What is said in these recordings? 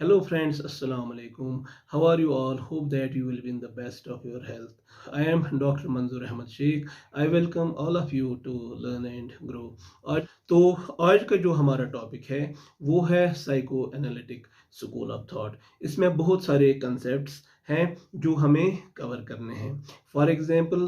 Hello friends, Assalamu alaikum. How are you all? Hope that you will be in the best of your health. I am Dr. Manzoor Ahmed Sheikh. I welcome all of you to learn and grow. आज तो आज का जो हमारा topic है वो है psycho analytic school of thought. इसमें बहुत सारे कंसेप्ट्स हैं जो हमें कवर करने हैं। फॉर एग्जांपल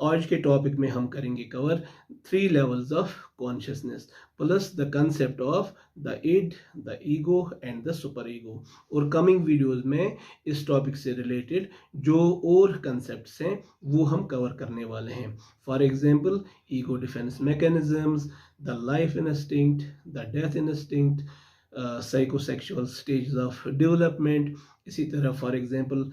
आज के टॉपिक में हम करेंगे cover 3 levels of consciousness plus the concept of the id, the ego and the super ego. और कमिंग वीडियोस में इस टॉपिक से रिलेटेड जो और कंसेप्ट्स हैं वो हम कवर करने वाले हैं। For example ego defence mechanisms, the life instinct, the death instinct, psychosexual stages of development. इसी तरह for example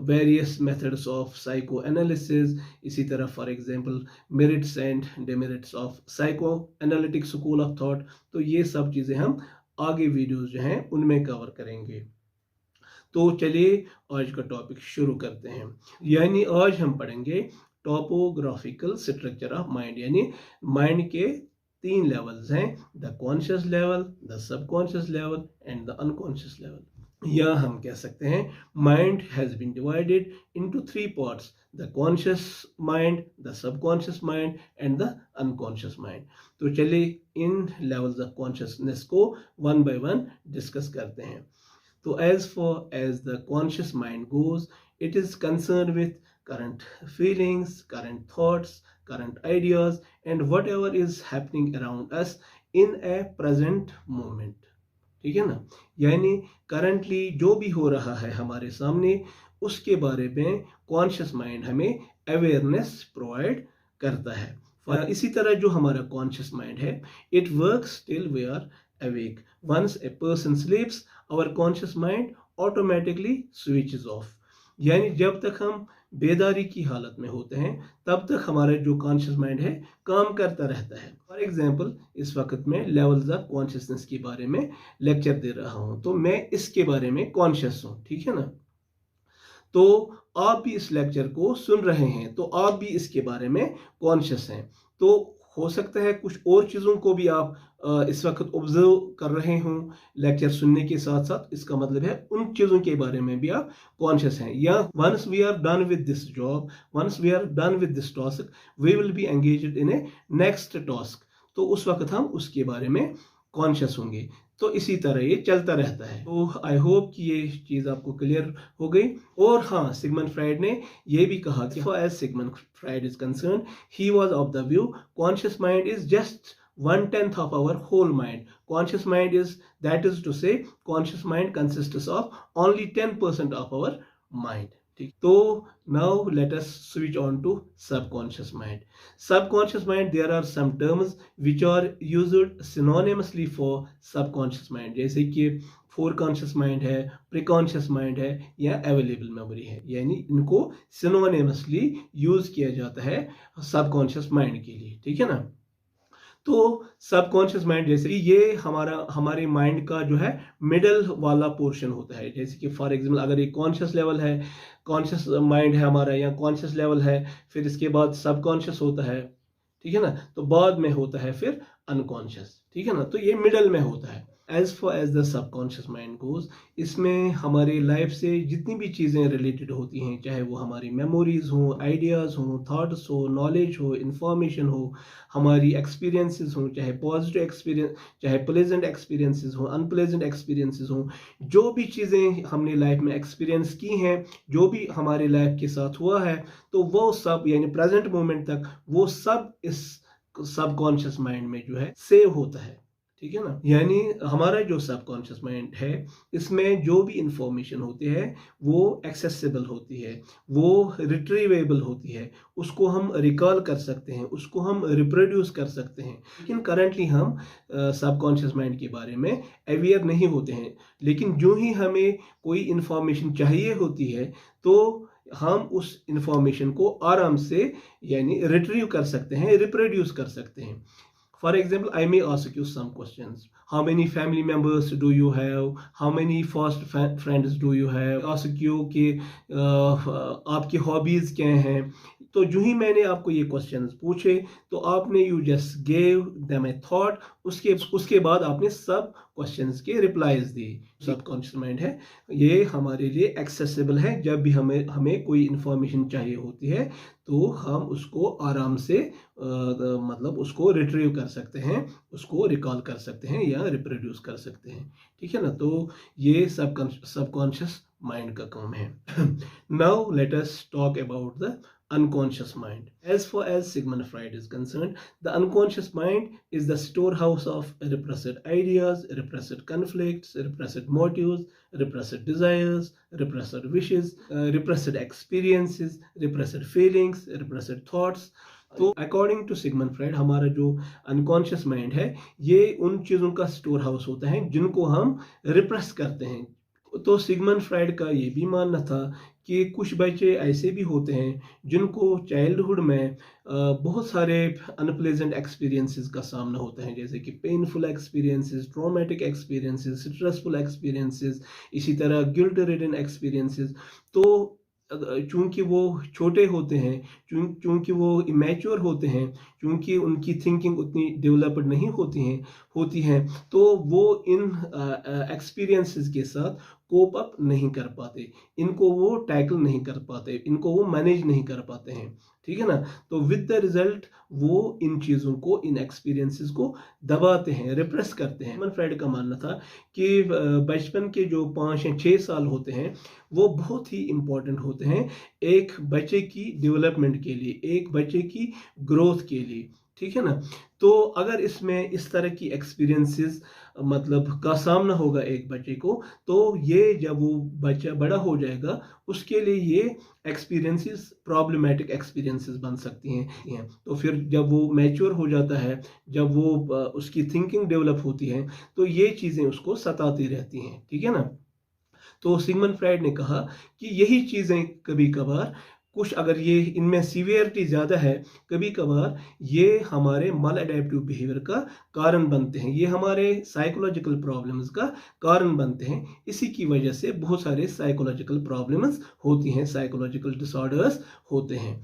various methods of psycho analysis. इसी तरह for example merits and demerits of psycho analytic school of thought. तो ये सब चीज़ें हम आगे वीडियोस जो हैं उनमें कवर करेंगे। तो चलिए आज का टॉपिक शुरू करते हैं। यानी आज हम पढ़ेंगे टॉपोग्राफिकल स्ट्रक्चर ऑफ माइंड, यानी माइंड के 3 लेवल्स हैं, the conscious level, the subconscious level and the unconscious level. या हम कह सकते हैं mind has been divided into 3 parts, the conscious mind, the subconscious mind and the unconscious mind. तो चलिए इन लेवल्स ऑफ कॉन्शियसनेस को वन बाय वन डिस्कस करते हैं। तो as far as the conscious mind goes, it is concerned with current feelings, current thoughts, current ideas and whatever is happening around us in a present moment. ठीक है ना? यानी currently जो भी हो रहा है हमारे सामने उसके बारे में कॉन्शियस माइंड हमें अवेयरनेस प्रोवाइड करता है। इसी तरह जो हमारा कॉन्शियस माइंड है, it works till we are awake. Once a person sleeps, our conscious mind automatically switches off. यानी जब तक हम बेदारी की हालत में होते हैं तब तक हमारा जो कॉन्शियस माइंड है काम करता रहता है। फॉर एग्जांपल इस वक्त मैं लेवल्स ऑफ कॉन्शियसनेस के बारे में लेक्चर दे रहा हूं, तो मैं इसके बारे में कॉन्शियस हूं, ठीक है ना। तो आप भी इस लेक्चर को सुन रहे हैं तो आप भी इसके बारे में कॉन्शियस हैं। तो हो सकता है कुछ और चीज़ों को भी आप इस वक्त ऑब्जर्व कर रहे हों लेक्चर सुनने के साथ साथ। इसका मतलब है उन चीज़ों के बारे में भी आप कॉन्शियस हैं। या once we are done with this job, once we are done with this task, we will be engaged in a next task. तो उस वक्त हम उसके बारे में कॉन्शियस होंगे। तो इसी तरह ये चलता रहता है। तो आई होप कि ये चीज़ आपको क्लियर हो गई। और हाँ, सिगमंड फ्राइड ने ये भी कहा कि as Sigmund Freud is concern, he was of the view conscious mind is just 1/10 of our whole mind. Conscious mind is, that is to say, conscious mind consists of only 10% of our mind. ठीक, तो now let us switch on to subconscious mind. Subconscious mind, there are some terms which are used synonymously for subconscious mind, जैसे कि फोरकॉन्शियस mind है, preconscious mind है या available memory है। यानी इनको सिनोनिमसली यूज किया जाता है सबकॉन्शियस माइंड के लिए, ठीक है ना। तो सबकॉन्शियस माइंड जैसे ये हमारे माइंड का जो है मिडल वाला पोर्शन होता है। जैसे कि फॉर एग्जांपल अगर एक कॉन्शियस लेवल है, कॉन्शियस माइंड है हमारा या कॉन्शियस लेवल है, फिर इसके बाद सबकॉन्शियस होता है, ठीक है ना। तो बाद में होता है फिर अनकॉन्शियस, ठीक है ना। तो ये मिडल में होता है। As far as the subconscious mind goes, इसमें हमारी लाइफ से जितनी भी चीज़ें रिलेटेड होती हैं, चाहे वो हमारी मेमोरीज हो, आइडियाज़ हो, थॉट्स हो, नॉलेज हो, इंफॉर्मेशन हो, हमारी एक्सपीरियंसेस हो, चाहे पॉजिटिव एक्सपीरियंस, चाहे प्लेजेंट एक्सपीरियंसेस हो, अनप्लेजेंट एक्सपीरियंसेस हो, जो भी चीज़ें हमने लाइफ में एक्सपीरियंस की हैं, जो भी हमारी लाइफ के साथ हुआ है, तो वो सब यानी प्रेजेंट मोमेंट तक वो सब इस सबकॉन्शियस माइंड में जो है सेव होता है, ठीक है ना। यानी हमारा जो सबकॉन्शियस माइंड है इसमें जो भी इंफॉर्मेशन होती है वो एक्सेसिबल होती है, वो रिट्रीवेबल होती है, उसको हम रिकॉल कर सकते हैं, उसको हम रिप्रोड्यूस कर सकते हैं। लेकिन करंटली हम सबकॉन्शियस माइंड के बारे में अवेयर नहीं होते हैं। लेकिन जो ही हमें कोई इंफॉर्मेशन चाहिए होती है तो हम उस इंफॉर्मेशन को आराम से यानी रिट्रीव कर सकते हैं, रिप्रोड्यूस कर सकते हैं। For example, I may ask you some questions. How many family members do you have? How many fast friends do you have? Ask you कि आपकी हॉबीज क्या हैं। तो जो ही मैंने आपको ये क्वेश्चंस पूछे तो आपने you just gave them A thought, उसके बाद आपने सब क्वेश्चंस के रिप्लाईज दिए। सबकॉन्शियस माइंड है, ये हमारे लिए एक्सेसिबल है। जब भी हमें कोई इंफॉर्मेशन चाहिए होती है तो हम उसको आराम से मतलब उसको रिट्रीव कर सकते हैं, उसको रिकॉल कर सकते हैं या रिप्रोड्यूस कर सकते हैं, ठीक है ना। तो ये सबकॉन्शियस माइंड का काम है। Now let us talk about the unconscious mind. As far as Sigmund Freud is concerned, the unconscious mind is the storehouse of repressed ideas, repressed conflicts, repressed motives, repressed desires, repressed wishes, repressed experiences, repressed feelings, repressed thoughts. तो according to Sigmund fried हमारा जो unconscious mind है ये उन चीज़ों का store house होता है जिनको हम रिप्रेस करते हैं। तो सिगमंड फ्राइड का ये भी मानना था कि कुछ बच्चे ऐसे भी होते हैं जिनको चाइल्डहुड में बहुत सारे अनप्लेजेंट एक्सपीरियंसेस का सामना होता है, जैसे कि painful experiences, traumatic experiences, stressful experiences, इसी तरह गिल्ट रिडन एक्सपीरियंसेस। तो चूंकि वो छोटे होते हैं, चूंकि वो इमेच्योर होते हैं, चूंकि उनकी थिंकिंग उतनी डेवलप्ड नहीं होती हैं, तो वो इन एक्सपीरियंसेस के साथ कोप अप नहीं कर पाते, इनको वो टैकल नहीं कर पाते, इनको वो मैनेज नहीं कर पाते हैं, ठीक है ना। तो विद द रिजल्ट वो इन चीज़ों को, इन एक्सपीरियंसेस को दबाते हैं, रिप्रेस करते हैं। सिगमंड फ्राइड का मानना था कि बचपन के जो 5 या 6 साल होते हैं वो बहुत ही इम्पोर्टेंट होते हैं एक बच्चे की डेवलपमेंट के लिए, एक बच्चे की ग्रोथ के लिए, ठीक है ना। तो अगर इसमें इस तरह की एक्सपीरियंसेस मतलब का सामना होगा एक बच्चे को, तो ये जब वो बच्चा बड़ा हो जाएगा उसके लिए ये एक्सपीरियंसेस प्रॉब्लमेटिक एक्सपीरियंसेस बन सकती हैं। तो फिर जब वो मैच्योर हो जाता है, जब वो उसकी थिंकिंग डेवलप होती है, तो ये चीज़ें उसको सताती रहती हैं, ठीक है ना। तो सिगमंड फ्राइड ने कहा कि यही चीज़ें कभी कभार कुछ, अगर ये इनमें सीवियरिटी ज़्यादा है, कभी कभार ये हमारे मल अडेप्टिव बिहेवियर का कारण बनते हैं, ये हमारे साइकोलॉजिकल प्रॉब्लम्स का कारण बनते हैं। इसी की वजह से बहुत सारे साइकोलॉजिकल प्रॉब्लम्स होती हैं, साइकोलॉजिकल डिसऑर्डर्स होते हैं।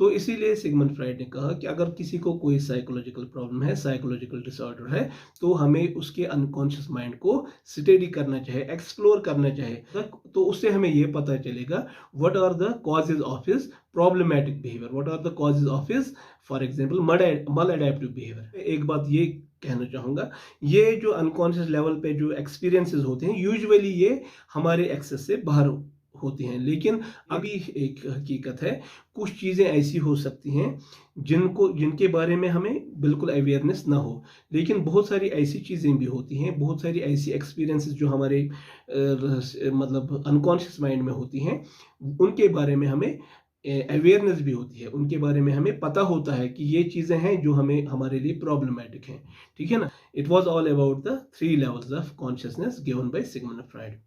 तो इसीलिए सिगमंड फ्राइड ने कहा कि अगर किसी को कोई साइकोलॉजिकल प्रॉब्लम है, साइकोलॉजिकल डिसऑर्डर है, तो हमें उसके अनकॉन्शियस माइंड को स्टडी करना चाहिए, एक्सप्लोर करना चाहिए। तो उससे हमें ये पता चलेगा what are the causes of his problematic behaviour, what are the causes of his for example maladaptive behaviour. एक बात ये कहना चाहूँगा, ये जो अनकॉन्शियस लेवल पे जो एक्सपीरियंसेस होते हैं यूजुअली ये हमारे एक्सेस से बाहर होती हैं, लेकिन अभी एक हकीकत है, कुछ चीज़ें ऐसी हो सकती हैं जिनके बारे में हमें बिल्कुल अवेयरनेस ना हो, लेकिन बहुत सारी ऐसी चीज़ें भी होती हैं, बहुत सारी ऐसी एक्सपीरियंसेस जो हमारे मतलब अनकॉन्शियस माइंड में होती हैं, उनके बारे में हमें अवेयरनेस भी होती है, उनके बारे में हमें पता होता है कि ये चीज़ें हैं जो हमें हमारे लिए प्रॉब्लमैटिक हैं, ठीक है ना। It was all about the 3 levels of consciousness given by Sigmund Freud.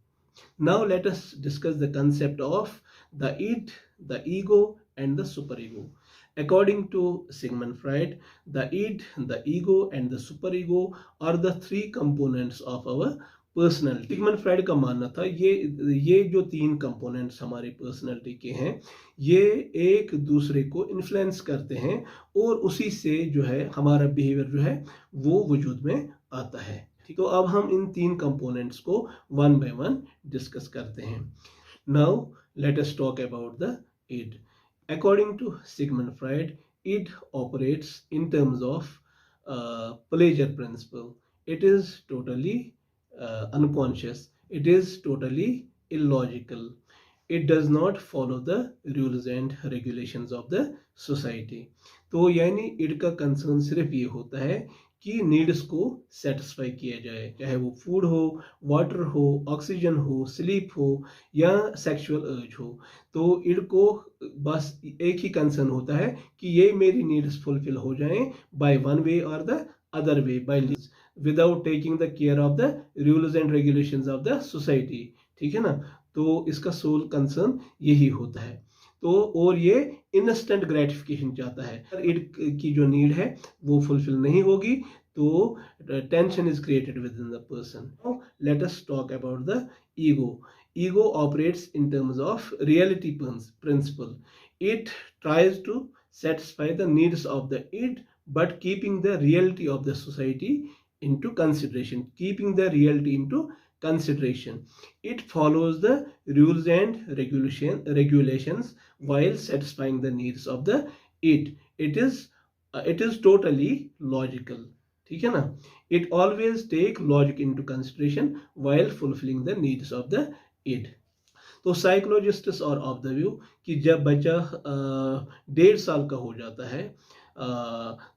Now let us discuss the concept of the id, the ego and the superego. According to Sigmund Freud, the id, the ego and the superego are the 3 components of our personality. Sigmund Freud का मानना था ये जो 3 components हमारी personality के हैं ये एक दूसरे को इन्फ्लुएंस करते हैं और उसी से जो है हमारा बिहेवियर जो है वो वजूद में आता है। तो अब हम इन 3 कंपोनेंट्स को वन बाय वन डिस्कस करते हैं। Now let us talk about the id. According to Sigmund Freud, id operates in terms of pleasure principle. It is totally unconscious. It is totally illogical. It does not follow the rules and regulations of the society. तो यानी id का concern सिर्फ ये होता है कि needs को satisfy किया जाए, चाहे वो फूड हो, वाटर हो, ऑक्सीजन हो, स्लीप हो या सेक्सुअल अर्ज हो। तो इड को बस एक ही कंसर्न होता है कि ये मेरी नीड्स फुलफिल हो जाएं बाय वन वे और the other way, by without taking the care of the rules and regulations of the society, ठीक है ना। तो इसका सोल कंसर्न यही होता है। तो और ये इंस्टेंट ग्रेटिफिकेशन चाहता है। अगर इड की जो नीड है वो फुलफिल नहीं होगी तो tension is created with in the person. Now let us talk about the ego. Ego operates in terms of reality principle. It tries to satisfy the needs of the id, but keeping the reality of the society into consideration. Keeping the reality into consideration. It follows the rules and regulations while satisfying the needs of the id. It is totally logical. ठीक है ना? It always take logic into consideration while fulfilling the needs of the id. तो psychologists और of the view कि जब बच्चा 1.5 साल का हो जाता है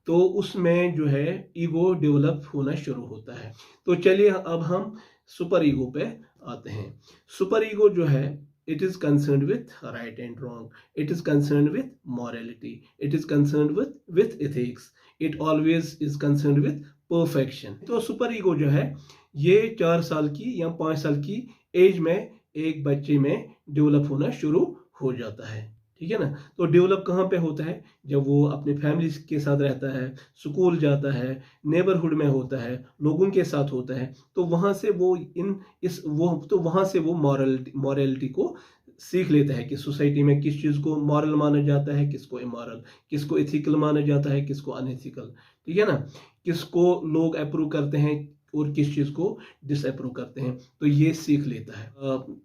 तो उसमें जो है ईगो डेवलप होना शुरू होता है। तो चलिए अब हम सुपर ईगो पे आते हैं। सुपर ईगो जो है it is concerned with right and wrong, it is concerned with morality, it is concerned with ethics, it always is concerned with perfection। तो सुपर ईगो जो है ये 4 साल की या 5 साल की एज में एक बच्चे में डेवलप होना शुरू हो जाता है। ठीक है ना? तो डेवलप कहाँ पे होता है? जब वो अपने फैमिली के साथ रहता है, स्कूल जाता है, नेबरहुड में होता है, लोगों के साथ होता है, तो वहाँ से वो मॉरलिटी को सीख लेता है कि सोसाइटी में किस चीज़ को मॉरल माना जाता है, किसको इमॉरल, किसको एथिकल माना जाता है, किसको अनएथिकल। ठीक है ना? किसको लोग अप्रूव करते हैं और किस चीज़ को डिसअप्रूव करते हैं, तो ये सीख लेता है।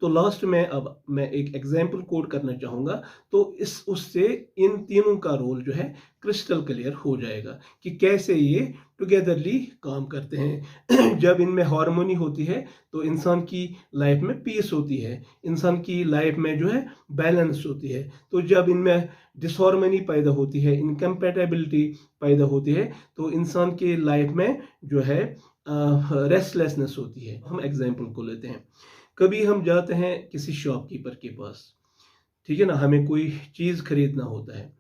तो लास्ट में अब मैं एक एग्जाम्पल कोट करना चाहूँगा, तो उससे इन तीनों का रोल जो है क्रिस्टल क्लियर हो जाएगा कि कैसे ये टुगेदरली काम करते हैं। जब इनमें हार्मोनी होती है तो इंसान की लाइफ में पीस होती है, इंसान की लाइफ में जो है बैलेंस होती है। तो जब इनमें डिसहार्मनी पैदा होती है, इनकम्पैटिबिलिटी पैदा होती है, तो इंसान के लाइफ में जो है रेस्टलेसनेस होती है। हम एग्जाम्पल को लेते हैं। कभी हम जाते हैं किसी शॉपकीपर के पास, ठीक है ना, हमें कोई चीज़ खरीदना होता है।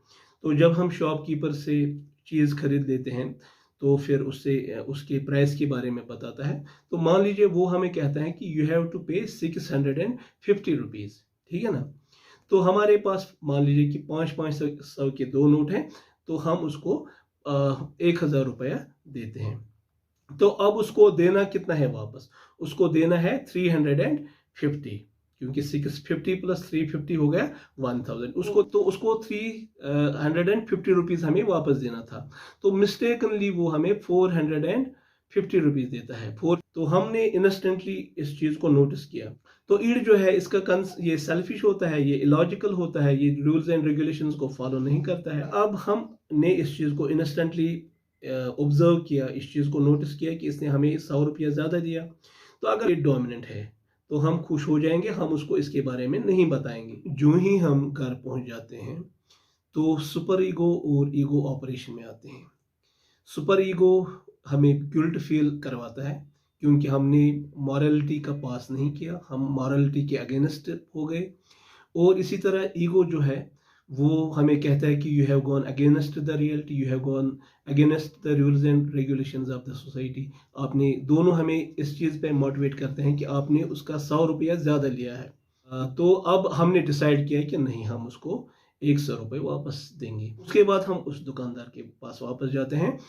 तो जब हम शॉपकीपर से चीज़ खरीद लेते हैं तो फिर उससे उसके प्राइस के बारे में बताता है। तो मान लीजिए वो हमें कहता है कि यू हैव टू पे 650 रुपीज़। ठीक है ना? तो हमारे पास मान लीजिए कि 500 के 2 नोट हैं, तो हम उसको 1000 रुपया देते हैं। तो अब उसको देना कितना है वापस? उसको देना है 350, क्योंकि 650 प्लस 350 हो गया 1000। उसको 350 रुपीज़ हमें वापस देना था। तो मिस्टेकनली वो हमें 450 रुपीज़ देता है। तो हमने इंस्टेंटली इस चीज़ को नोटिस किया। तो ईड जो है इसका ये सेल्फिश होता है, ये इलॉजिकल होता है, ये रूल्स एंड रेगुलेशंस को फॉलो नहीं करता है। अब हमने इस चीज़ को इंस्टेंटली ऑब्जर्व किया, इस चीज़ को नोटिस किया कि इसने हमें 100 रुपया ज़्यादा दिया। तो अगर ये डोमिनेंट है तो हम खुश हो जाएंगे, हम उसको इसके बारे में नहीं बताएंगे। जो ही हम घर पहुंच जाते हैं तो सुपर ईगो और ईगो ऑपरेशन में आते हैं। सुपर ईगो हमें गिल्ट फील करवाता है क्योंकि हमने मॉरलिटी का पास नहीं किया, हम मॉरलिटी के अगेंस्ट हो गए। और इसी तरह ईगो जो है वो हमें कहता है कि you have gone against the reality, you have gone against the rules and regulations of the society. आपने दोनों हमें इस चीज़ पे मोटिवेट करते हैं कि आपने उसका 100 रुपया ज़्यादा लिया है। तो अब हमने डिसाइड किया कि नहीं, हम उसको 100 रुपये वापस देंगे। उसके बाद हम उस दुकानदार के पास वापस जाते हैं,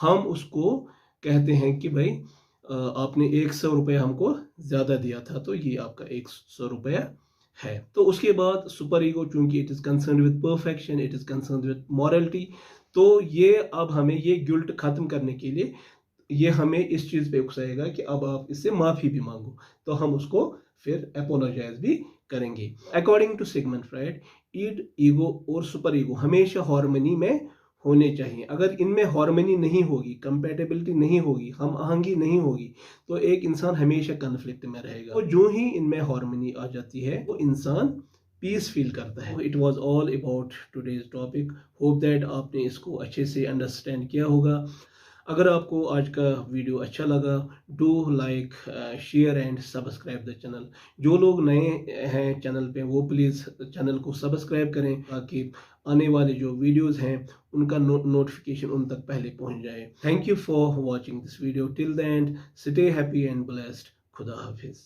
हम उसको कहते हैं कि भाई आपने 100 रुपया हमको ज़्यादा दिया था, तो ये आपका 100 रुपया है। तो उसके बाद सुपर ईगो, चूंकि it is concern with perfection, it is concern with morality, तो ये अब हमें ये गिल्ट खत्म करने के लिए ये हमें इस चीज पे उकसाएगा कि अब आप इससे माफी भी मांगो। तो हम उसको फिर अपोलोजाइज भी करेंगे। According to Sigmund Freud, id, ego और सुपर ईगो हमेशा हार्मनी में होने चाहिए। अगर इनमें हार्मनी नहीं होगी, कंपैटिबिलिटी नहीं होगी, हम आहंगी नहीं होगी, तो एक इंसान हमेशा कन्फ्लिक्ट में रहेगा। तो जो ही इनमें हार्मनी आ जाती है वो इंसान पीस फील करता है। It was all about today's topic. Hope that आपने इसको अच्छे से अंडरस्टैंड किया होगा। अगर आपको आज का वीडियो अच्छा लगा, do like, share and subscribe the channel. जो लोग नए हैं चैनल पे वो प्लीज़ चैनल को सब्सक्राइब करें ताकि आने वाले जो वीडियोस हैं उनका नोटिफिकेशन उन तक पहले पहुंच जाए। Thank you for watching this video till the end. Stay happy and blessed. खुदा हाफिज।